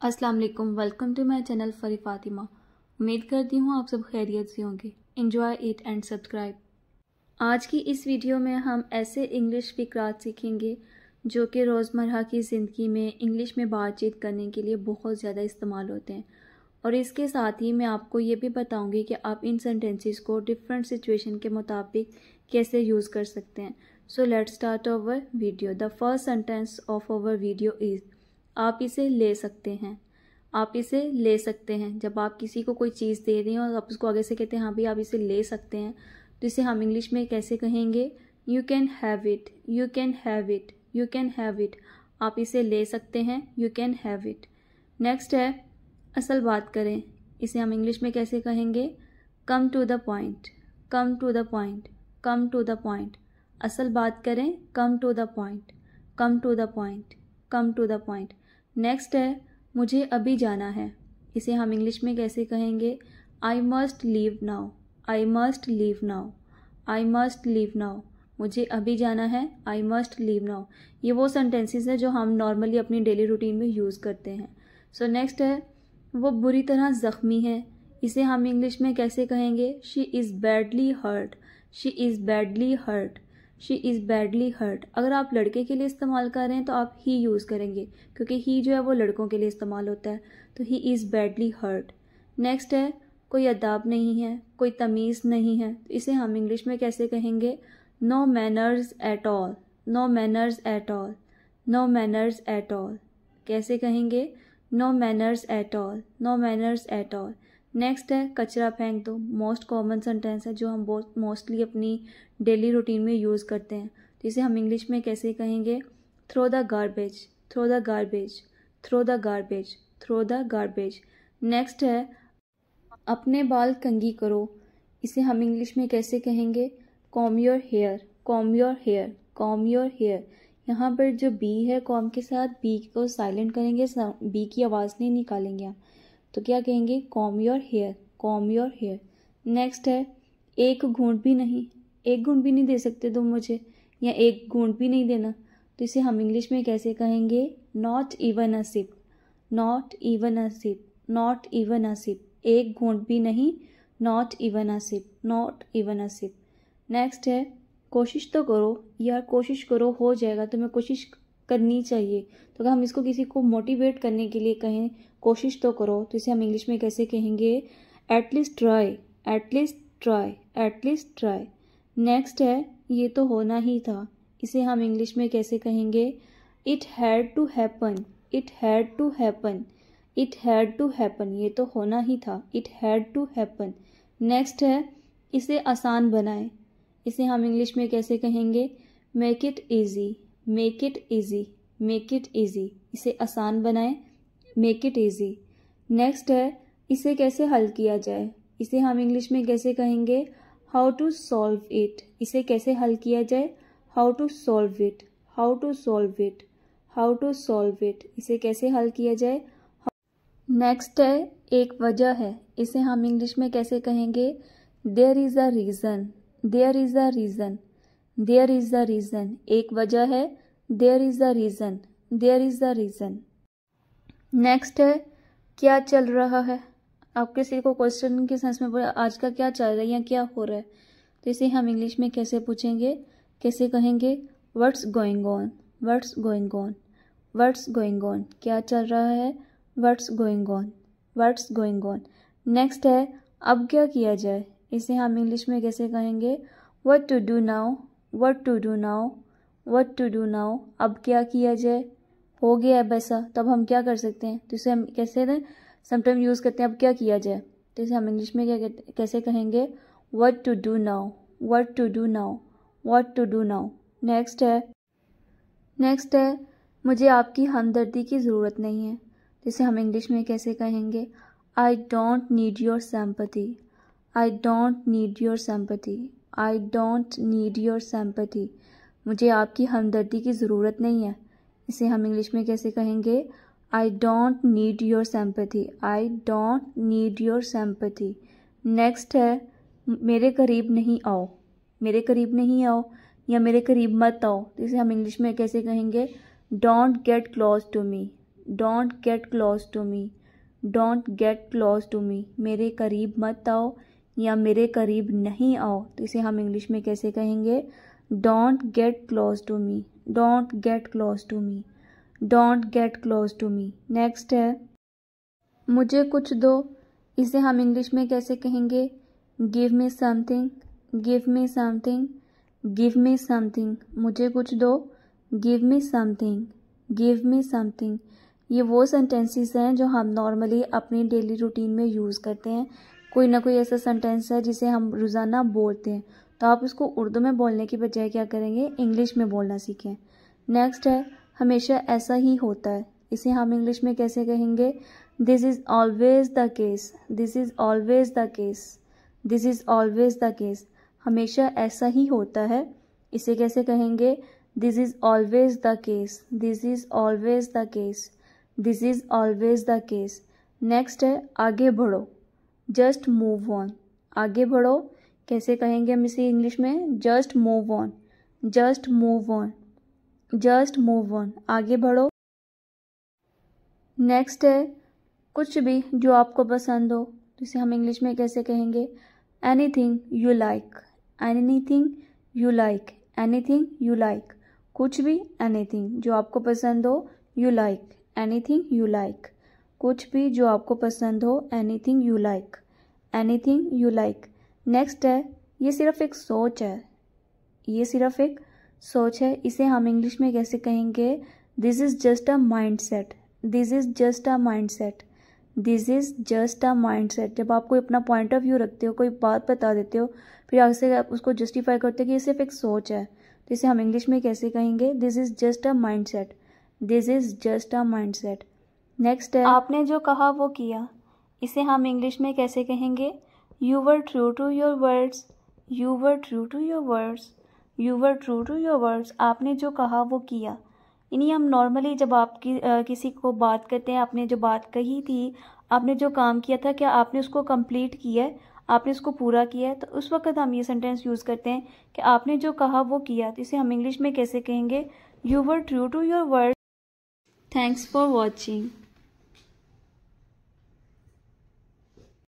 अस्सलाम वालेकुम, welcome to my channel फरी फातिमा। उम्मीद करती हूँ आप सब खैरियत से होंगे। Enjoy it and subscribe. आज की इस वीडियो में हम ऐसे इंग्लिश फ़िक्रात सीखेंगे जो कि रोज़मर्रा की ज़िंदगी में इंग्लिश में बातचीत करने के लिए बहुत ज़्यादा इस्तेमाल होते हैं। और इसके साथ ही मैं आपको ये भी बताऊँगी कि आप इन सेंटेंसेस को डिफरेंट सिचुएशन के मुताबिक कैसे यूज़ कर सकते हैं। So let's start our video. The first sentence of our video is आप इसे ले सकते हैं। आप इसे ले सकते हैं। जब आप किसी को कोई चीज़ दे रहे हैं और आप उसको आगे से कहते हैं हाँ भाई आप इसे ले सकते हैं, तो इसे हम इंग्लिश में कैसे कहेंगे? You can have it, you can have it, you can have it. आप इसे ले सकते हैं, you can have it. Next है असल बात करें। इसे हम इंग्लिश में कैसे कहेंगे? Come to the point, come to the point, come to the point. असल बात करें, come to the point, come to the point, come to the point. Next है मुझे अभी जाना है। इसे हम इंग्लिश में कैसे कहेंगे? I must leave now, I must leave now, I must leave now. मुझे अभी जाना है, आई मस्ट लीव नाउ। ये वो सेंटेंसेस है जो हम नॉर्मली अपनी डेली रूटीन में यूज़ करते हैं। सो नेक्स्ट है वो बुरी तरह ज़ख्मी है। इसे हम इंग्लिश में कैसे कहेंगे? She is badly hurt, she is badly hurt, she is badly hurt. अगर आप लड़के के लिए इस्तेमाल कर रहे हैं तो आप ही यूज़ करेंगे, क्योंकि ही जो है वो लड़कों के लिए इस्तेमाल होता है। तो he is badly hurt. Next है कोई अदाब नहीं है, कोई तमीज़ नहीं है। तो इसे हम इंग्लिश में कैसे कहेंगे? No manners at all, no manners at all, no manners at all. कैसे कहेंगे? No manners at all, no manners at all. Next है कचरा फेंक दो। मोस्ट कॉमन सेंटेंस है जो हम बहुत मोस्टली अपनी डेली रूटीन में यूज़ करते हैं। तो इसे हम इंग्लिश में कैसे कहेंगे? Throw the garbage, throw the garbage, throw the garbage, throw the garbage. Next है अपने बाल कंघी करो। इसे हम इंग्लिश में कैसे कहेंगे? Comb your hair, comb your hair, comb your hair. यहाँ पर जो बी है कॉम के साथ बी को साइलेंट करेंगे, बी की आवाज़ नहीं निकालेंगे हम। तो क्या कहेंगे? Comb your hair, comb your hair. Next है एक घूंट भी नहीं, एक घूंट भी नहीं दे सकते तुम मुझे, या एक घूंट भी नहीं देना। तो इसे हम इंग्लिश में कैसे कहेंगे? Not even a sip, not even a sip, not even a sip. एक घूंट भी नहीं, not even a sip, not even a sip. Next है कोशिश तो करो यार, कोशिश करो हो जाएगा, तुम्हें कोशिश करनी चाहिए। तो अगर हम इसको किसी को मोटिवेट करने के लिए कहें कोशिश तो करो, तो इसे हम इंग्लिश में कैसे कहेंगे? At least try, at least try, at least try. Next है ये तो होना ही था। इसे हम इंग्लिश में कैसे कहेंगे? It had to happen, it had to happen, it had to happen. ये तो होना ही था, it had to happen. Next है इसे आसान बनाएं। इसे हम इंग्लिश में कैसे कहेंगे? Make it easy, make it easy, make it easy. इसे आसान बनाएं, मेक इट ईजी। नेक्स्ट है इसे कैसे हल किया जाए। इसे हम इंग्लिश में कैसे कहेंगे? How to solve it. इसे कैसे हल किया जाए? How to solve it, how to solve it, how to solve it. इसे कैसे हल किया जाए? नेक्स्ट है एक वजह है। इसे हम इंग्लिश में कैसे कहेंगे? There is a reason, there is a reason, there is a reason. एक वजह है, there is a reason, there is a reason. Next है क्या चल रहा है। आप किसी को क्वेश्चन के सेंस में बोले आज का क्या चल रहा है या क्या हो रहा है, तो इसे हम इंग्लिश में कैसे पूछेंगे, कैसे कहेंगे? What's going on, what's going on, what's going on. क्या चल रहा है? What's going on, what's going on. Next है अब क्या किया जाए। इसे हम इंग्लिश में कैसे कहेंगे? What to do now, what to do now, what to do now. अब क्या किया जाए? हो गया है वैसा, तब हम क्या कर सकते हैं? तो इसे हम कैसे समटाइम यूज़ करते हैं अब क्या किया जाए। तो इसे हम इंग्लिश में क्या कैसे कहेंगे? What to do now, what to do now, what to do now. Next है नेक्स्ट है मुझे आपकी हमदर्दी की ज़रूरत नहीं है। तो इसे हम इंग्लिश में कैसे कहेंगे? I don't need your sympathy, I don't need your sympathy, I don't need your sympathy. मुझे आपकी हमदर्दी की ज़रूरत नहीं है। इसे हम इंग्लिश में कैसे कहेंगे? I don't need your sympathy, I don't need your sympathy. Next है मेरे करीब नहीं आओ, मेरे करीब नहीं आओ या मेरे करीब मत आओ। तो इसे हम इंग्लिश में कैसे कहेंगे? Don't get close to me, don't get close to me, don't get close to me, मेरे करीब मत आओ या मेरे करीब नहीं आओ, तो इसे हम इंग्लिश में कैसे कहेंगे? Don't get close to me, don't get close to me, don't get close to me. Next है मुझे कुछ दो, इसे हम इंग्लिश में कैसे कहेंगे? Give me something, give me something, give me something, मुझे कुछ दो, give me something, give me something. ये वो सेंटेंसेस हैं जो हम नॉर्मली अपनी डेली रूटीन में यूज़ करते हैं। कोई ना कोई ऐसा सेंटेंस है जिसे हम रोज़ाना बोलते हैं, तो आप इसको उर्दू में बोलने की बजाय क्या करेंगे? इंग्लिश में बोलना सीखें। नेक्स्ट है हमेशा ऐसा ही होता है, इसे हम इंग्लिश में कैसे कहेंगे? This is always the case, this is always the case, this is always the case, हमेशा ऐसा ही होता है, इसे कैसे कहेंगे? This is always the case, this is always the case, this is always the case. Next है आगे बढ़ो, जस्ट मूव ऑन, आगे बढ़ो कैसे कहेंगे हम इसे इंग्लिश में? Just move on, just move on, just move on, आगे बढ़ो। नेक्स्ट है कुछ भी जो आपको पसंद हो, तो इसे हम इंग्लिश में कैसे कहेंगे? Anything you like, anything you like, anything you like, कुछ भी, एनीथिंग जो आपको पसंद हो, you like, anything you like, कुछ भी जो आपको पसंद हो, anything you like, anything you like. Next है ये सिर्फ एक सोच है, ये सिर्फ एक सोच है, इसे हम इंग्लिश में कैसे कहेंगे? This is just a mind set, this is just a mind set, this is just a mind set. जब आप कोई अपना पॉइंट ऑफ व्यू रखते हो, कोई बात बता देते हो, फिर आगे से आप उसको जस्टिफाई करते हो कि ये सिर्फ एक सोच है, तो इसे हम इंग्लिश में कैसे कहेंगे? This is just a mind set, this is just a mind set. Next है आपने जो कहा वो किया, इसे हम इंग्लिश में कैसे कहेंगे? You were true to your words, you were true to your words, you were true to your words, आपने जो कहा वो किया। यानी हम नॉर्मली जब आपकी किसी को बात करते हैं, आपने जो बात कही थी, आपने जो काम किया था, क्या आपने उसको कंप्लीट किया है, आपने उसको पूरा किया है, तो उस वक्त हम ये सेंटेंस यूज़ करते हैं कि आपने जो कहा वो किया, तो इसे हम इंग्लिश में कैसे कहेंगे? You were true to your words. Thanks for watching.